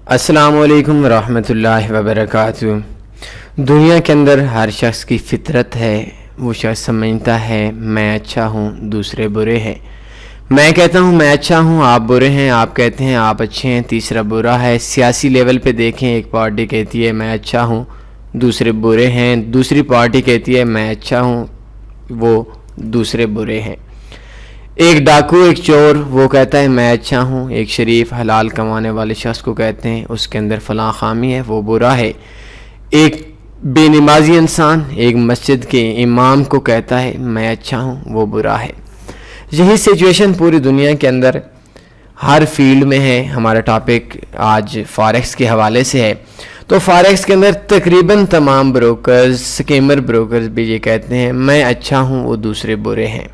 السلام علیکم ورحمۃ اللہ وبرکاتہ۔ دنیا کے اندر ہر شخص کی فطرت ہے، وہ شخص سمجھتا ہے میں اچھا ہوں دوسرے برے ہیں، میں کہتا ہوں میں اچھا ہوں آپ برے ہیں، آپ کہتے ہیں آپ اچھے ہیں تیسرا برا ہے۔ سیاسی لیول پہ دیکھیں، ایک پارٹی کہتی ہے میں اچھا ہوں دوسرے برے ہیں، دوسری پارٹی کہتی ہے میں اچھا ہوں وہ دوسرے برے ہیں۔ ایک ڈاکو، ایک چور، وہ کہتا ہے میں اچھا ہوں، ایک شریف حلال کمانے والے شخص کو کہتے ہیں اس کے اندر فلاں خامی ہے وہ برا ہے۔ ایک بے نمازی انسان ایک مسجد کے امام کو کہتا ہے میں اچھا ہوں وہ برا ہے۔ یہی سچویشن پوری دنیا کے اندر ہر فیلڈ میں ہے۔ ہمارا ٹاپک آج فاریکس کے حوالے سے ہے، تو فاریکس کے اندر تقریباً تمام بروکرز، سکیمر بروکرز بھی یہ کہتے ہیں میں اچھا ہوں وہ دوسرے برے ہیں۔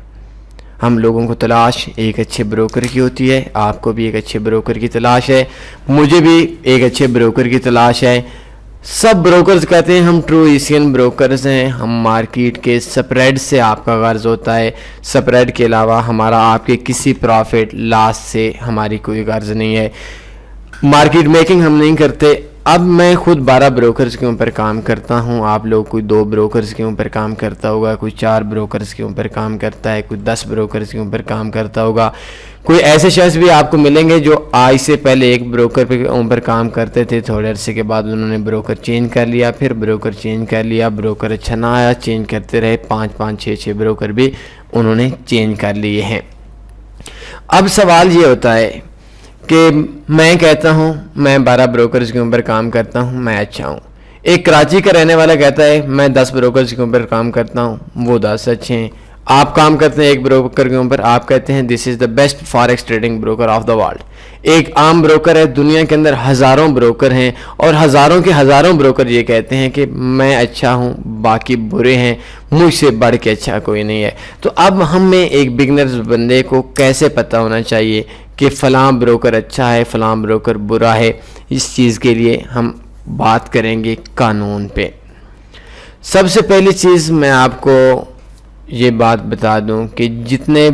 ہم لوگوں کو تلاش ایک اچھے بروکر کی ہوتی ہے، آپ کو بھی ایک اچھے بروکر کی تلاش ہے، مجھے بھی ایک اچھے بروکر کی تلاش ہے۔ سب بروکرز کہتے ہیں ہم ٹرو ایشین بروکرز ہیں، ہم مارکیٹ کے سپریڈ سے آپ کا غرض ہوتا ہے، سپریڈ کے علاوہ ہمارا آپ کے کسی پروفٹ لاس سے ہماری کوئی غرض نہیں ہے، مارکیٹ میکنگ ہم نہیں کرتے۔ اب میں خود 12 بروکرز کے اوپر کام کرتا ہوں، آپ لوگ کوئی 2 بروکرز کے اوپر کام کرتا ہوگا، کوئی 4 بروکرز کے اوپر کام کرتا ہے، کوئی 10 بروکرز کے اوپر کام کرتا ہوگا۔ کوئی ایسے شخص بھی آپ کو ملیں گے جو آج سے پہلے ایک بروکر کے اوپر کام کرتے تھے، تھوڑے عرصے کے بعد انہوں نے بروکر چینج کر لیا، پھر بروکر چینج کر لیا، بروکر اچھا نہ آیا، چینج کرتے رہے، 5 6 بروکر بھی انہوں نے چینج کر لیے ہیں۔ اب سوال یہ ہوتا ہے کہ میں کہتا ہوں میں 12 بروکرز کے اوپر کام کرتا ہوں میں اچھا ہوں، ایک کراچی کا رہنے والا کہتا ہے میں 10 بروکرز کے اوپر کام کرتا ہوں وہ 10 اچھے ہیں، آپ کام کرتے ہیں ایک بروکر کے اوپر، آپ کہتے ہیں this is the best forex trading broker of the world. ایک عام بروکر ہے، دنیا کے اندر ہزاروں بروکر ہیں اور ہزاروں کے ہزاروں بروکر یہ کہتے ہیں کہ میں اچھا ہوں باقی برے ہیں، مجھ سے بڑھ کے اچھا کوئی نہیں ہے۔ تو اب ہمیں ایک بگنرز بندے کو کیسے پتہ ہونا چاہیے کہ فلاں بروکر اچھا ہے فلاں بروکر برا ہے؟ اس چیز کے لیے ہم بات کریں گے قانون پہ۔ سب سے پہلی چیز میں آپ کو یہ بات بتا دوں کہ جتنے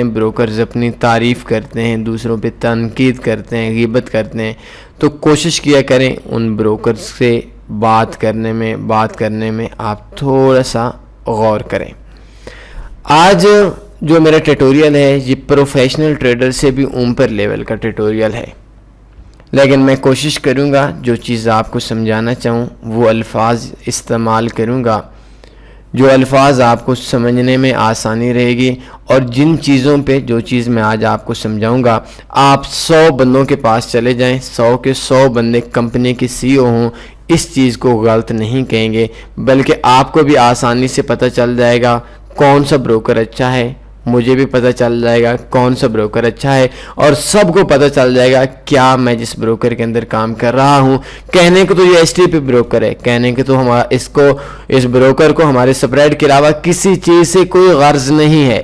بروکرز اپنی تعریف کرتے ہیں، دوسروں پہ تنقید کرتے ہیں، غیبت کرتے ہیں، تو کوشش کیا کریں ان بروکرز سے بات کرنے میں آپ تھوڑا سا غور کریں۔ آج جو میرا ٹیٹوریل ہے یہ پروفیشنل ٹریڈر سے بھی اوپر لیول کا ٹیٹوریل ہے، لیکن میں کوشش کروں گا جو چیز آپ کو سمجھانا چاہوں وہ الفاظ استعمال کروں گا جو الفاظ آپ کو سمجھنے میں آسانی رہے گی، اور جن چیزوں پہ جو چیز میں آج آپ کو سمجھاؤں گا آپ 100 بندوں کے پاس چلے جائیں، 100 کے 100 بندے کمپنی کے سی او ہوں اس چیز کو غلط نہیں کہیں گے، بلکہ آپ کو بھی آسانی سے پتہ چل جائے گا کون سا بروکر اچھا ہے، مجھے بھی پتہ چل جائے گا کون سا بروکر اچھا ہے، اور سب کو پتہ چل جائے گا کیا میں جس بروکر کے اندر کام کر رہا ہوں۔ کہنے کو تو یہ ایس ٹی پی بروکر ہے، کہنے کے تو اس بروکر کو ہمارے سپریڈ کے علاوہ کسی چیز سے کوئی غرض نہیں ہے،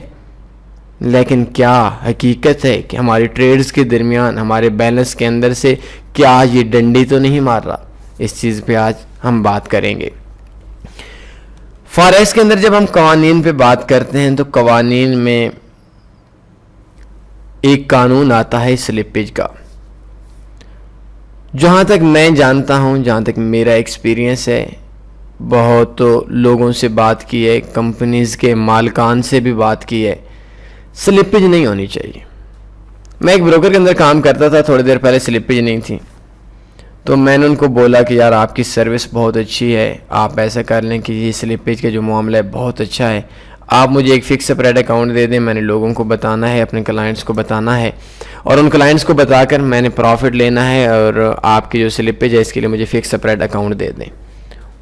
لیکن کیا حقیقت ہے کہ ہماری ٹریڈز کے درمیان ہمارے بیلنس کے اندر سے کیا یہ ڈنڈی تو نہیں مار رہا؟ اس چیز پہ آج ہم بات کریں گے۔ فاریکس کے اندر جب ہم قوانین پہ بات کرتے ہیں تو قوانین میں ایک قانون آتا ہے سلپیج کا۔ جہاں تک میں جانتا ہوں، جہاں تک میرا ایکسپیرینس ہے، بہت لوگوں سے بات کی ہے، کمپنیز کے مالکان سے بھی بات کی ہے، سلپیج نہیں ہونی چاہیے۔ میں ایک بروکر کے اندر کام کرتا تھا، تھوڑی دیر پہلے سلپیج نہیں تھی، تو میں نے ان کو بولا کہ یار آپ کی سروس بہت اچھی ہے، آپ ایسا کر لیں کہ یہ سلپیج کا جو معاملہ ہے بہت اچھا ہے، آپ مجھے ایک فکس سپریڈ اکاؤنٹ دے دیں، میں نے لوگوں کو بتانا ہے، اپنے کلائنٹس کو بتانا ہے، اور ان کلائنٹس کو بتا کر میں نے پروفٹ لینا ہے، اور آپ کی جو سلپیج ہے اس کے لیے مجھے فکس سپریڈ اکاؤنٹ دے دیں۔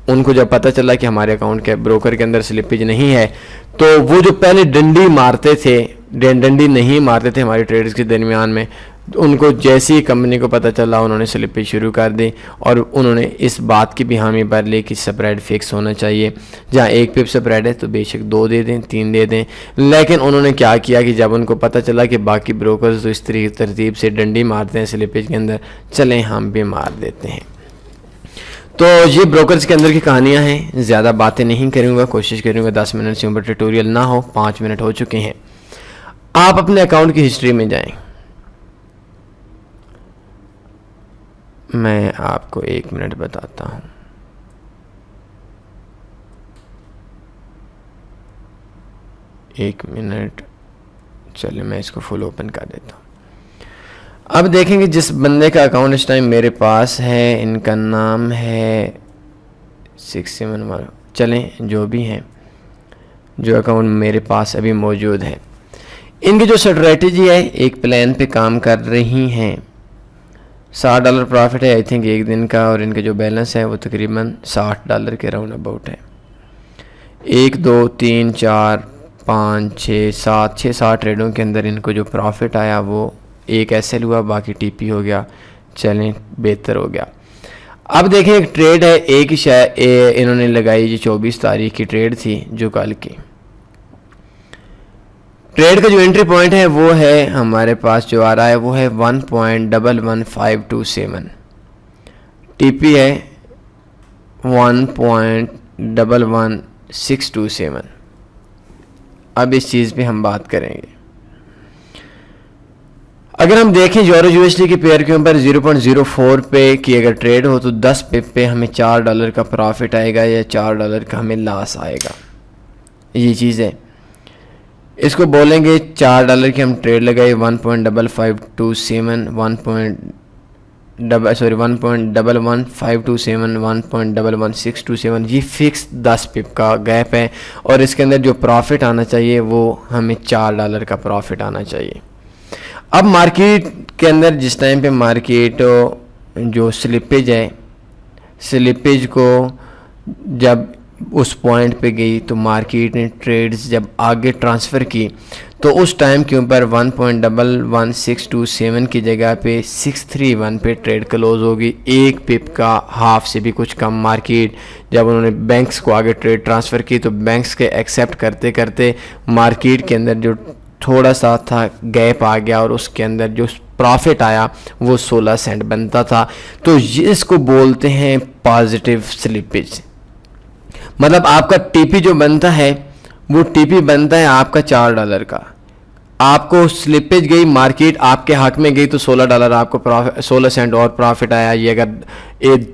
ان کو جب پتہ چلا کہ ہمارے اکاؤنٹ کے بروکر کے اندر سلپیج نہیں ہے، تو وہ جو پہلے ڈنڈی نہیں مارتے تھے ہماری ٹریڈرز کے درمیان میں، ان کو جیسی ہی کمپنی کو پتہ چلا انہوں نے سلپیج شروع کر دی، اور انہوں نے اس بات کی بھی حامی بھر لی کہ سپریڈ فکس ہونا چاہیے، جہاں 1 پپ سپریڈ ہے تو بے شک 2 دے دیں 3 دے دیں۔ لیکن انہوں نے کیا کیا کہ جب ان کو پتہ چلا کہ باقی بروکرز تو اس ترتیب سے ڈنڈی مارتے ہیں سلپیج کے اندر، چلیں ہم بھی مار دیتے ہیں۔ تو یہ بروکرز کے اندر کی کہانیاں ہیں، زیادہ باتیں نہیں کروں گا، کوشش کروں گا 10 منٹ سے اوپر ٹیٹوریل نہ ہو، 5 منٹ ہو چکے ہیں۔ آپ اپنے اکاؤنٹ کی ہسٹری میں جائیں، میں آپ کو 1 منٹ بتاتا ہوں. ایک منٹ چلے میں اس کو فل اوپن کر دیتا ہوں. اب دیکھیں گے جس بندے کا اکاؤنٹ اس ٹائم میرے پاس ہے، ان کا نام ہے 671. چلیں جو بھی ہیں، جو اکاؤنٹ میرے پاس ابھی موجود ہے، ان کی جو اسٹریٹجی ہے ایک پلان پہ کام کر رہی ہیں. $60 پروفٹ ہے آئی تھنک ایک دن کا، اور ان کا جو بیلنس ہے وہ تقریباً $60 کے راؤنڈ اباؤٹ ہے. 1 2 3 4 5 6 7 ٹریڈوں کے اندر ان کو جو پروفٹ آیا وہ ایک ایس ایل ہوا، باقی ٹی پی ہو گیا. چلیں بہتر ہو گیا. اب دیکھیں ایک ٹریڈ ہے، ایک ہی انہوں نے لگائی جی 24 تاریخ کی ٹریڈ تھی جو کل کی. ٹریڈ کا جو انٹری پوائنٹ ہے وہ ہے ہمارے پاس جو آ رہا ہے وہ ہے 1.11527. ٹی پی ہے 1.11627. اب اس چیز پہ ہم بات کریں گے. اگر ہم دیکھیں یورو یو ایس ڈی کے پیئر کے اوپر 0.04 پہ کی اگر ٹریڈ ہو تو 10 پپ پہ ہمیں $4 کا پروفٹ آئے گا یا $4 کا ہمیں لاس آئے گا. یہ چیز ہے، اس کو بولیں گے $4 کی ہم ٹریڈ لگائے 1.5527 1.11527 1.11627. یہ فکس 10 پپ کا گیپ ہے، اور اس کے اندر جو پروفٹ آنا چاہیے وہ ہمیں $4 کا پروفٹ آنا چاہیے. اب مارکیٹ کے اندر جس ٹائم پہ مارکیٹ جو سلپیج ہے، سلپیج کو جب اس پوائنٹ پہ گئی تو مارکیٹ نے ٹریڈز جب آگے ٹرانسفر کی تو اس ٹائم کے اوپر 1.11627 کی جگہ پہ 631 پہ ٹریڈ کلوز ہوگی. ایک پپ کا ہاف سے بھی کچھ کم. مارکیٹ جب انہوں نے بینکس کو آگے ٹریڈ ٹرانسفر کی تو بینکس کے ایکسیپٹ کرتے کرتے مارکیٹ کے اندر جو تھوڑا سا تھا گیپ آ گیا، اور اس کے اندر جو پروفٹ آیا وہ 16 سینٹ بنتا تھا. تو اس کو بولتے ہیں پازیٹیو سلپیج. مطلب آپ کا ٹی پی جو بنتا ہے وہ ٹی پی بنتا ہے آپ کا $4 کا. آپ کو سلپیج گئی، مارکیٹ آپ کے حق میں گئی تو $16 آپ کو 16 سینٹ اور پروفٹ آیا. یہ اگر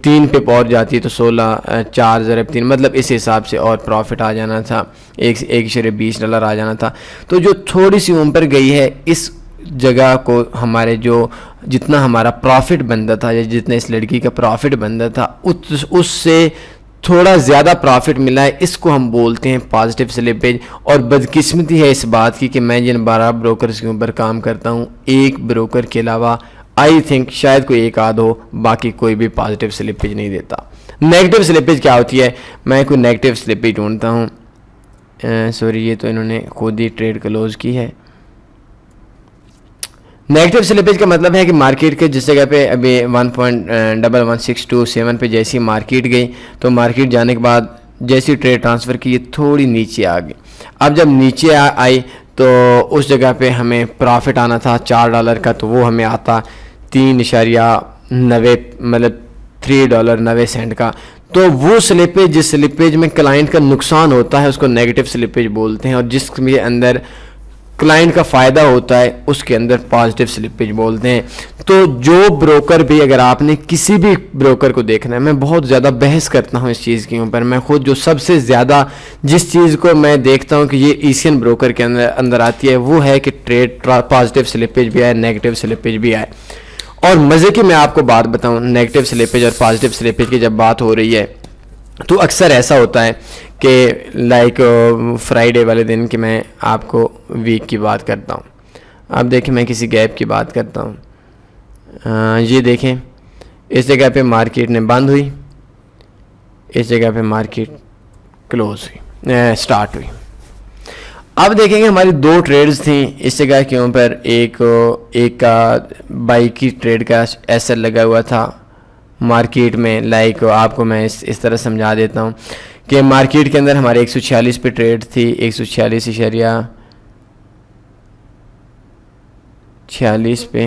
3 پپ اور جاتی تو 16 4 ضرب 3 مطلب اس حساب سے اور پروفٹ آ جانا تھا، $1.20 آ جانا تھا. تو جو تھوڑی سی اوپر گئی ہے اس جگہ کو ہمارے جو جتنا ہمارا پروفٹ بنتا تھا یا جتنے اس لڑکی کا پروفٹ بنتا تھا اس سے تھوڑا زیادہ پروفٹ ملا ہے. اس کو ہم بولتے ہیں پازیٹیو سلپیج. اور بدقسمتی ہے اس بات کی کہ میں جن 12 بروکرز کے اوپر کام کرتا ہوں، ایک بروکر کے علاوہ آئی تھنک شاید کوئی ایک آدھ ہو، باقی کوئی بھی پازیٹیو سلپیج نہیں دیتا. نیگیٹو سلپیج کیا ہوتی ہے؟ میں کوئی نیگیٹو سلپیج ڈھونڈتا ہوں. سوری، یہ تو انہوں نے خود ہی ٹریڈ کلوز کی ہے. نیگیٹو سلپیج کا مطلب ہے کہ مارکیٹ کے جس جگہ پہ ابھی 1.11627 پہ جیسی مارکیٹ گئی تو مارکیٹ جانے کے بعد جیسی ٹریڈ ٹرانسفر کی یہ تھوڑی نیچے آ گئی. اب جب نیچے آئی تو اس جگہ پہ ہمیں پروفٹ آنا تھا $4 کا، تو وہ ہمیں آتا 3.90 مطلب $3.90 کا. تو وہ سلپیج جس سلپیج میں کلائنٹ کا نقصان ہوتا ہے اس کو نیگیٹو سلپیج بولتے ہیں، اور جس کے اندر کلائنٹ کا فائدہ ہوتا ہے اس کے اندر پازیٹیو سلپیج بولتے ہیں. تو جو بروکر بھی، اگر آپ نے کسی بھی بروکر کو دیکھنا ہے، میں بہت زیادہ بحث کرتا ہوں اس چیز کے اوپر. میں خود جو سب سے زیادہ جس چیز کو میں دیکھتا ہوں کہ یہ ایشین بروکر کے اندر آتی ہے وہ ہے کہ ٹریڈ پازیٹیو سلپیج بھی آئے، نیگیٹو سلپیج بھی آئے. اور مزے کی میں آپ کو بات بتاؤں، نیگیٹو سلپیج اور پازیٹیو سلپیج کی جب بات ہو رہی ہے تو اکثر ایسا ہوتا ہے کہ لائک فرائیڈے والے دن کہ میں آپ کو ویک کی بات کرتا ہوں. اب دیکھیں میں کسی گیپ کی بات کرتا ہوں. یہ دیکھیں اس جگہ پہ مارکیٹ نے بند ہوئی، اس جگہ پہ مارکیٹ کلوز ہوئی، سٹارٹ ہوئی. اب دیکھیں گے ہماری 2 ٹریڈز تھیں اس جگہ کے اوپر. ایک کا بائی کی ٹریڈ کا ایس ایل لگا ہوا تھا مارکیٹ میں. لائک آپ کو میں اس طرح سمجھا دیتا ہوں کہ مارکیٹ کے اندر ہمارے 146 پہ ٹریڈ تھی، 146.46 پہ.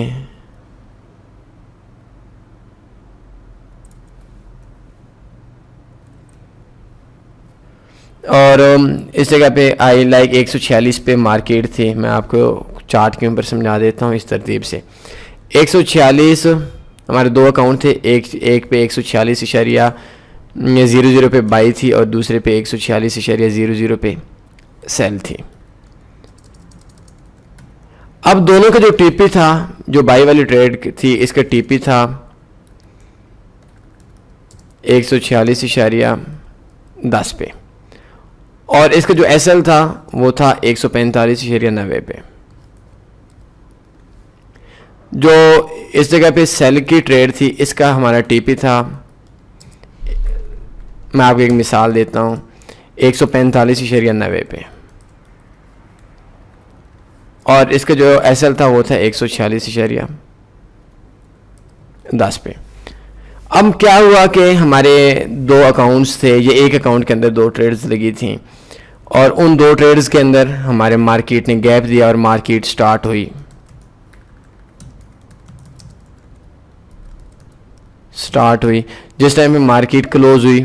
اور اس جگہ پہ آئی لائک 146 پہ مارکیٹ تھی. میں آپ کو چارٹ کے اوپر سمجھا دیتا ہوں اس ترتیب سے. 146 ہمارے دو اکاؤنٹ تھے, ایک پہ 146.00 پہ بائی تھی اور دوسرے پہ 146.00 پہ سیل تھی. اب دونوں کا جو ٹی پی تھا, جو بائی والی ٹریڈ تھی, اس کا ٹی پی تھا 146.10 پہ, اور اس کا جو ایس ایل تھا وہ تھا 145.90 پہ. جو اس جگہ پہ سیل کی ٹریڈ تھی, اس کا ہمارا ٹی پی تھا, میں آپ کو ایک مثال دیتا ہوں, 145.90 پہ, اور اس کا جو ایس ایل تھا وہ تھا 146.10 پہ. اب کیا ہوا کہ ہمارے دو اکاؤنٹس تھے, یہ ایک اکاؤنٹ کے اندر دو ٹریڈز لگی تھیں, اور ان دو ٹریڈز کے اندر ہمارے مارکیٹ نے گیپ دیا اور مارکیٹ سٹارٹ ہوئی. جس ٹائم پہ مارکیٹ کلوز ہوئی,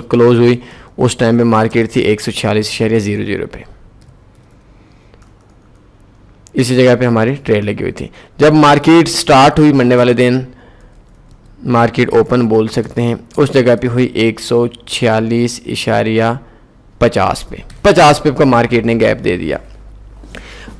کلوز ہوئی, اس ٹائم پہ مارکیٹ تھی 146.00 پہ. اسی جگہ پہ ہماری ٹریڈ لگی ہوئی تھی. جب مارکیٹ سٹارٹ ہوئی منڈے والے دن, مارکیٹ اوپن بول سکتے ہیں, اس جگہ پہ ہوئی 146.50 پہ, 50 پہ کا مارکیٹ نے گیپ دے دیا.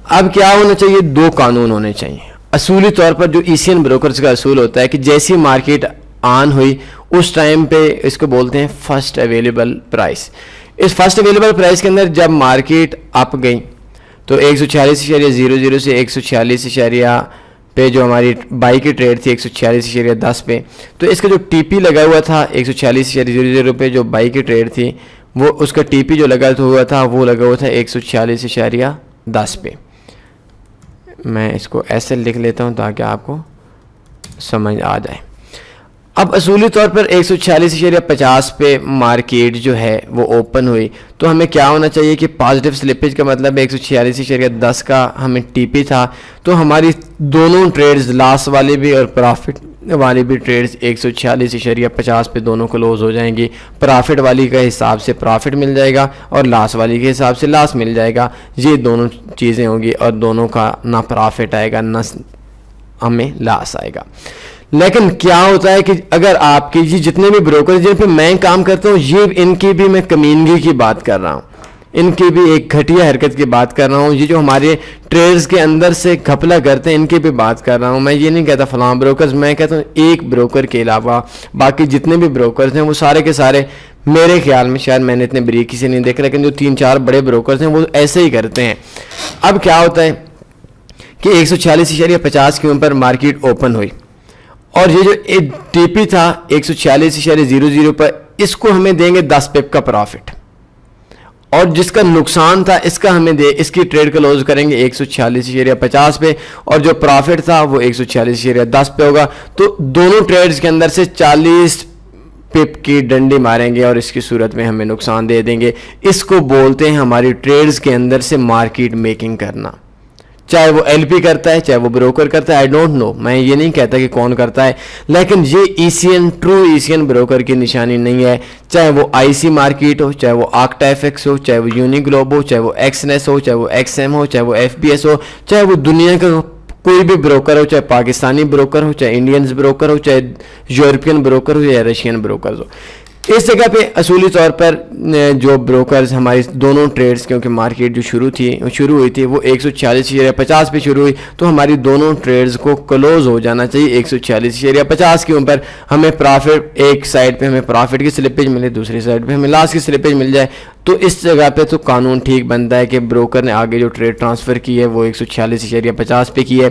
اب کیا ہونا چاہیے؟ دو قانون ہونے چاہیے. اصولی طور پر جو ای سی این بروکرز کا اصول ہوتا ہے کہ جیسی مارکیٹ آن ہوئی اس ٹائم پہ اس کو بولتے ہیں فرسٹ اویلیبل پرائس. اس فرسٹ اویلیبل پرائس کے اندر جب مارکیٹ اپ گئی تو 146.00 سے 146 پہ جو ہماری بائی کی ٹریڈ تھی 146.10 پہ, تو اس کا جو ٹی پی لگا ہوا تھا 146.00 پہ جو بائی کی ٹریڈ تھی, وہ اس کا ٹی پی جو لگا ہوا تھا وہ لگا ہوا تھا 146.10 پہ. میں اس کو ایسے لکھ لیتا ہوں تاکہ آپ کو سمجھ آ جائے. اب اصولی طور پر 146.50 پہ مارکیٹ جو ہے وہ اوپن ہوئی, تو ہمیں کیا ہونا چاہیے کہ پازیٹیو سلپیج کا مطلب 146.10 کا ہمیں ٹی پی تھا, تو ہماری دونوں ٹریڈز لاس والی بھی اور پرافٹ والی بھی ٹریڈز 146.50 پہ دونوں کلوز ہو جائیں گی. پرافٹ والی کا حساب سے پرافٹ مل جائے گا اور لاس والی کے حساب سے لاس مل جائے گا. یہ دونوں چیزیں ہوں گی اور دونوں کا نہ پرافٹ آئے گا نہ ہمیں لاس آئے گا. لیکن کیا ہوتا ہے کہ اگر آپ کی جتنے بھی بروکر جن پہ میں کام کرتا ہوں, یہ ان کی بھی میں کمینگی کی بات کر رہا ہوں, ان کی بھی ایک گھٹیا حرکت کی بات کر رہا ہوں. یہ جو ہمارے ٹریڈز کے اندر سے گھپلا کرتے ہیں ان کی بھی بات کر رہا ہوں. میں یہ نہیں کہتا فلاں بروکرز, میں کہتا ہوں ایک بروکر کے علاوہ باقی جتنے بھی بروکرز ہیں وہ سارے کے سارے میرے خیال میں, شاید میں نے اتنے بریکی سے نہیں دیکھا, لیکن جو 3-4 بڑے بروکرز ہیں وہ ایسے ہی کرتے ہیں. اب کیا ہوتا ہے کہ 146.50 کے اوپر مارکیٹ اوپن ہوئی, اور یہ جو ٹی پی تھا 146.00 پر, اس کو ہمیں دیں گے 10 پپ کا پرافٹ, اور جس کا نقصان تھا اس کا ہمیں اس کی ٹریڈ کلوز کریں گے 146.50 پہ, اور جو پرافٹ تھا وہ 146.10 پہ ہوگا. تو دونوں ٹریڈز کے اندر سے 40 پپ کی ڈنڈی ماریں گے اور اس کی صورت میں ہمیں نقصان دے دیں گے. اس کو بولتے ہیں ہماری ٹریڈز کے اندر سے مارکیٹ میکنگ کرنا. چاہے وہ ایل پی کرتا ہے, چاہے وہ بروکر کرتا ہے, آئی ڈونٹ نو, میں یہ نہیں کہتا کہ کون کرتا ہے, لیکن یہ ای سی این, ٹرو ای سی این بروکر کی نشانی نہیں ہے. چاہے وہ آئی سی مارکیٹ ہو, چاہے وہ آکٹا ایف ایکس ہو, چاہے وہ یونی گلوب ہو, چاہے وہ ایکس نیس ہو, چاہے وہ ایکس ایم ہو, چاہے وہ ایف بی ایس ہو, چاہے وہ دنیا کا کوئی بھی بروکر ہو, چاہے پاکستانی بروکر ہو, چاہے انڈینز بروکر ہو, چاہے یورپین بروکر ہو یا رشین بروکرز ہو. اس جگہ پہ اصولی طور پر جو بروکرز ہماری دونوں ٹریڈز, کیونکہ مارکیٹ جو شروع ہوئی تھی وہ 146.50 پہ شروع ہوئی, تو ہماری دونوں ٹریڈز کو کلوز ہو جانا چاہیے 146.50 کے اوپر. ہمیں پرافٹ, ایک سائڈ پہ ہمیں پرافٹ کی سلپیج ملے, دوسری سائڈ پہ ہمیں لاس کی سلپیج مل جائے. تو اس جگہ پہ تو قانون ٹھیک بنتا ہے کہ بروکر نے آگے جو ٹریڈ ٹرانسفر کی ہے وہ 146.50 پہ کی ہے.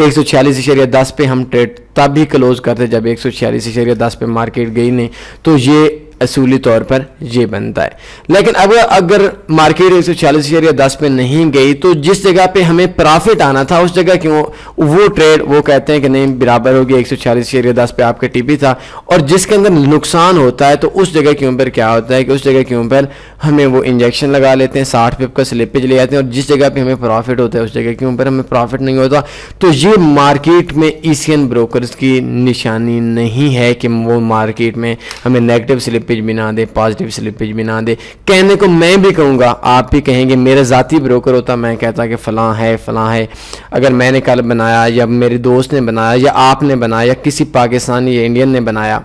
146.10 پہ ہم ٹریڈ تب بھی کلوز کرتے جب 146.10 پہ مارکیٹ گئی نہیں, تو یہ اصولی طور پر یہ بنتا ہے. لیکن اگر مارکیٹ 146.10 پہ نہیں گئی تو جس جگہ پہ ہمیں پرافٹ آنا تھا اس جگہ کیوں وہ ٹریڈ وہ کہتے ہیں کہ نہیں برابر ہو گیا, 146.10 پہ آپ کا ٹی پی تھا, اور جس کے اندر نقصان ہوتا ہے تو اس جگہ کے اوپر کیا ہوتا ہے کہ اس جگہ کے اوپر ہمیں وہ انجیکشن لگا لیتے ہیں, 60 پپ کا سلپیج لے آتے ہیں, اور جس جگہ پہ ہمیں پرافٹ ہوتا ہے اس جگہ کے اوپر ہمیں پرافٹ نہیں ہوتا. تو یہ مارکیٹ میں ای سی این بروکرز کی نشانی نہیں ہے کہ وہ مارکیٹ میں ہمیں نیگیٹو سلپیج سلپیج بھی نہ دے, پازیٹیو سلپیج بھی نہ دے. کہنے کو میں بھی کہوں گا, آپ بھی کہیں گے میرا ذاتی بروکر ہوتا میں کہتا کہ فلاں ہے فلاں ہے. اگر میں نے کل بنایا یا میرے دوست نے بنایا یا آپ نے بنایا یا کسی پاکستانی یا انڈین نے بنایا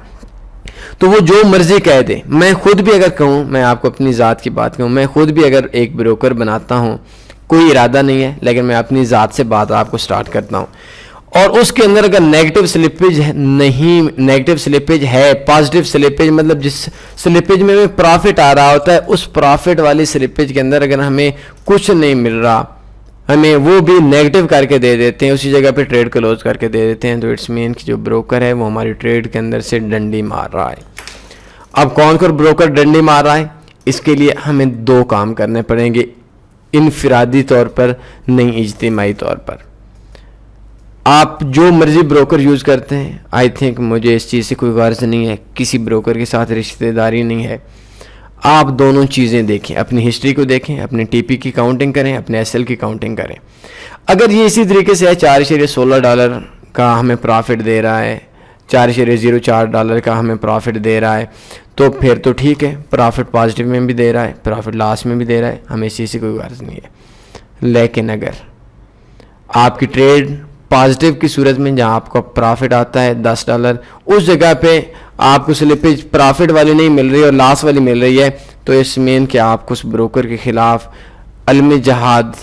تو وہ جو مرضی کہہ دے. میں خود بھی اگر کہوں, میں آپ کو اپنی ذات کی بات کہوں, میں خود بھی اگر ایک بروکر بناتا ہوں, کوئی ارادہ نہیں ہے لیکن میں اپنی ذات سے بات آپ کو سٹارٹ کرتا ہوں, اور اس کے اندر اگر نیگیٹو سلپیج نہیں, نیگیٹو سلپیج ہے, پازیٹیو سلپیج مطلب جس سلپیج میں ہمیں پرافٹ آ رہا ہوتا ہے, اس پرافٹ والی سلپیج کے اندر اگر ہمیں کچھ نہیں مل رہا, ہمیں وہ بھی نیگیٹو کر کے دے دیتے ہیں, اسی جگہ پہ ٹریڈ کلوز کر کے دے دیتے ہیں, تو اٹس مین کہ جو بروکر ہے وہ ہماری ٹریڈ کے اندر سے ڈنڈی مار رہا ہے. اب کون کون بروکر ڈنڈی مار رہا ہے؟ اس کے لیے ہمیں دو کام کرنے پڑیں گے, انفرادی طور پر نہیں اجتماعی طور پر. آپ جو مرضی بروکر یوز کرتے ہیں, آئی تھنک مجھے اس چیز سے کوئی غرض نہیں ہے, کسی بروکر کے ساتھ رشتہ داری نہیں ہے. آپ دونوں چیزیں دیکھیں, اپنی ہسٹری کو دیکھیں, اپنے ٹی پی کی کاؤنٹنگ کریں, اپنے ایس ایل کی کاؤنٹنگ کریں. اگر یہ اسی طریقے سے ہے $4.16 کا ہمیں پرافٹ دے رہا ہے, $4.04 کا ہمیں پرافٹ دے رہا ہے, تو پھر تو ٹھیک ہے, پرافٹ پازیٹیو میں بھی دے رہا ہے, پرافٹ لاس میں بھی دے رہا ہے, ہمیں اسی سے کوئی غرض نہیں ہے. لیکن اگر آپ کی ٹریڈ پازیٹیو کی صورت میں جہاں آپ کو پرافٹ آتا ہے $10, اس جگہ پہ آپ کو سلپیج پرافٹ والی نہیں مل رہی اور لاس والی مل رہی ہے, تو اس مین کہ آپ کو اس بروکر کے خلاف علم جہاد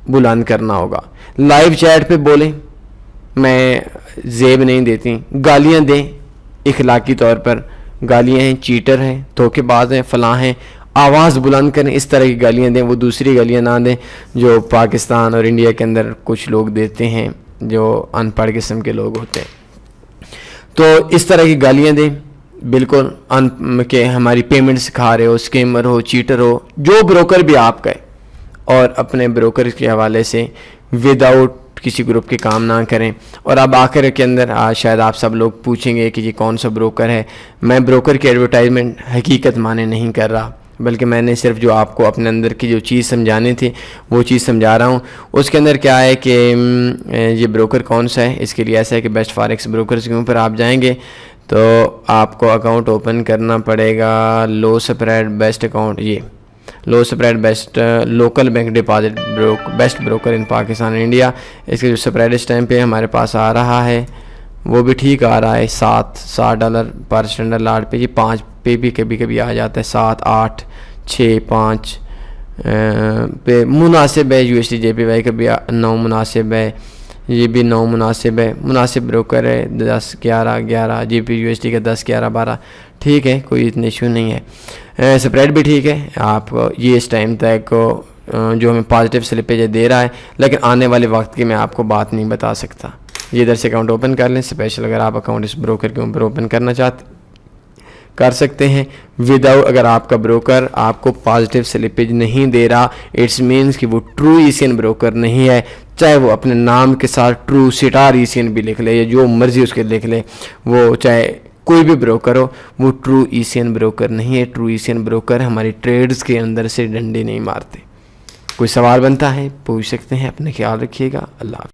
بلند کرنا ہوگا. لائیو چیٹ پہ بولیں, میں زیب نہیں دیتی, گالیاں دیں اخلاقی طور پر, گالیاں ہیں, چیٹر ہیں, دھوکے باز ہیں, فلاں ہیں, آواز بلند کریں, اس طرح کی گالیاں دیں, وہ دوسری گالیاں نہ دیں جو پاکستان اور انڈیا کے اندر کچھ لوگ دیتے ہیں جو ان پڑھ قسم کے لوگ ہوتے ہیں. تو اس طرح کی گالیاں دیں بالکل کہ ہماری پیمنٹ سکھا رہے ہو, اسکیمر ہو, چیٹر ہو, جو بروکر بھی آپ کا ہے, اور اپنے بروکر کے حوالے سے ود آؤٹ کسی گروپ کے کام نہ کریں. اور اب آخر کے اندر شاید آپ سب لوگ پوچھیں گے کہ یہ کون سا بروکر ہے. میں بروکر کی ایڈورٹائزمنٹ حقیقت مانے نہیں کر رہا, بلکہ میں نے صرف جو آپ کو اپنے اندر کی جو چیز سمجھانی تھی وہ چیز سمجھا رہا ہوں. اس کے اندر کیا ہے کہ یہ بروکر کون سا ہے, اس کے لیے ایسا ہے کہ بیسٹ فاریکس بروکرز کے اوپر آپ جائیں گے تو آپ کو اکاؤنٹ اوپن کرنا پڑے گا, لو سپریڈ بیسٹ اکاؤنٹ, یہ low spread best local bank deposit best broker in Pakistan and India. اس کے جو سپریڈ اسٹیمپ پہ ہمارے پاس آ رہا ہے وہ بھی ٹھیک آ رہا ہے, $60 پر اسٹینڈرڈ لاٹ پہ. یہ 5 پہ بھی کبھی کبھی آ جاتا ہے, 7, 8, 6, 5 پہ مناسب ہے. یو ایس ڈی جے پی وائی کا بھی 9 مناسب ہے, یہ بھی 9 مناسب ہے, مناسب بروکر ہے. 10, 11, جی پی یو ایس ڈی کا 10, 11, 12 ٹھیک ہے, کوئی اتنے ایشو نہیں ہے. سپریڈ بھی ٹھیک ہے. آپ یہ اس ٹائم تک جو ہمیں پازیٹیو سلپیج دے رہا ہے, لیکن آنے والے وقت کی میں آپ کو بات نہیں بتا سکتا. یہ ادھر سے اکاؤنٹ اوپن کر لیں, اسپیشل اگر آپ اکاؤنٹ اس بروکر کے اوپر اوپن کرنا چاہتے کر سکتے ہیں. وداؤٹ اگر آپ کا بروکر آپ کو پازیٹیو سلپیج نہیں دے رہا, اٹس مینس کہ وہ ٹرو ایسین بروکر نہیں ہے, چاہے وہ اپنے نام کے ساتھ ٹرو سٹار ایسین بھی لکھ لے یا جو مرضی اس کے لکھ لے, وہ چاہے کوئی بھی بروکر ہو, وہ ٹرو ایسین بروکر نہیں ہے. ٹرو ایسین بروکر ہماری ٹریڈز کے اندر سے ڈنڈے نہیں مارتے. کوئی سوال بنتا ہے پوچھ سکتے ہیں. اپنے خیال رکھیے گا. اللہ حافظ.